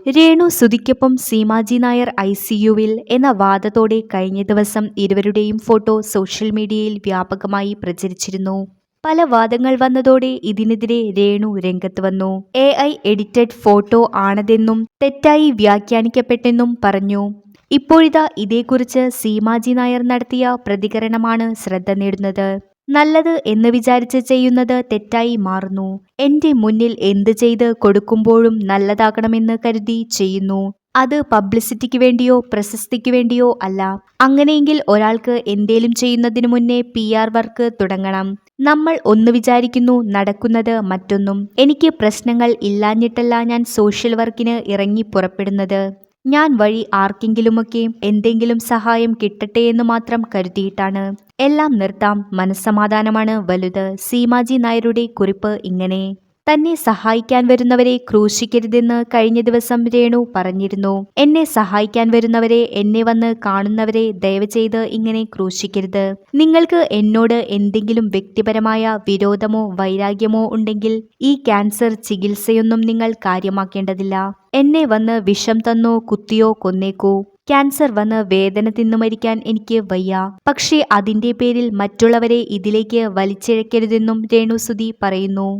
രേണു സുധിക്കൊപ്പം സീമാജി നായർ ICUവിൽ എന്ന വാദത്തോടെ കഴിഞ്ഞ ദിവസം ഇരുവരുടെയും ഫോട്ടോ സോഷ്യൽ മീഡിയയിൽ വ്യാപകമായി പ്രചരിച്ചിരുന്നു. പല വാദങ്ങൾ വന്നതോടെ ഇതിനെതിരെ രേണു രംഗത്ത് വന്നു. AI എഡിറ്റഡ് ഫോട്ടോ ആണതെന്നും തെറ്റായി വ്യാഖ്യാനിക്കപ്പെട്ടെന്നും പറഞ്ഞു. ഇപ്പോഴിതാ ഇതേക്കുറിച്ച് സീമാജി നായർ നടത്തിയ പ്രതികരണമാണ് ശ്രദ്ധ നേടുന്നത്. നല്ലത് എന്ന് വിചാരിച്ച് ചെയ്യുന്നത് തെറ്റായി മാറുന്നു. എന്റെ മുന്നിൽ എന്ത് ചെയ്ത് കൊടുക്കുമ്പോഴും നല്ലതാകണമെന്ന് കരുതി ചെയ്യുന്നു. അത് പബ്ലിസിറ്റിക്ക് വേണ്ടിയോ പ്രശസ്തിക്ക് വേണ്ടിയോ അല്ല. അങ്ങനെയെങ്കിൽ ഒരാൾക്ക് എന്തേലും ചെയ്യുന്നതിനു മുന്നേ PR വർക്ക് തുടങ്ങണം. നമ്മൾ ഒന്ന് വിചാരിക്കുന്നു, നടക്കുന്നത് മറ്റൊന്നും. എനിക്ക് പ്രശ്നങ്ങൾ ഇല്ലാഞ്ഞിട്ടല്ല ഞാൻ സോഷ്യൽ വർക്കിന് ഇറങ്ങി പുറപ്പെടുന്നത്. ഞാൻ വഴി ആർക്കെങ്കിലുമൊക്കെ എന്തെങ്കിലും സഹായം കിട്ടട്ടെ എന്ന് മാത്രം കരുതിയിട്ടാണ്. എല്ലാം നിർത്താം, മനസ്സമാധാനമാണ് വലുത്. സീമാജി നായരുടെ കുറിപ്പ് ഇങ്ങനെ. തന്നെ സഹായിക്കാൻ വരുന്നവരെ ക്രൂശിക്കരുതെന്ന് കഴിഞ്ഞ ദിവസം രേണു പറഞ്ഞിരുന്നു. എന്നെ സഹായിക്കാൻ വരുന്നവരെ, എന്നെ വന്ന് കാണുന്നവരെ ദയവ് ചെയ്ത് ഇങ്ങനെ ക്രൂശിക്കരുത്. നിങ്ങൾക്ക് എന്നോട് എന്തെങ്കിലും വ്യക്തിപരമായ വിരോധമോ വൈരാഗ്യമോ ഉണ്ടെങ്കിൽ ഈ ക്യാൻസർ ചികിത്സയൊന്നും നിങ്ങൾ കാര്യമാക്കേണ്ടതില്ല. എന്നെ വന്ന് വിഷം തന്നോ കുത്തിയോ കൊന്നേക്കൂ. ക്യാൻസർ വന്ന് വേദന തിന്നു മരിക്കാൻ എനിക്ക് വയ്യ. പക്ഷേ അതിന്റെ പേരിൽ മറ്റുള്ളവരെ ഇതിലേക്ക് വലിച്ചിഴക്കരുതെന്നും രേണു സുധി പറയുന്നു.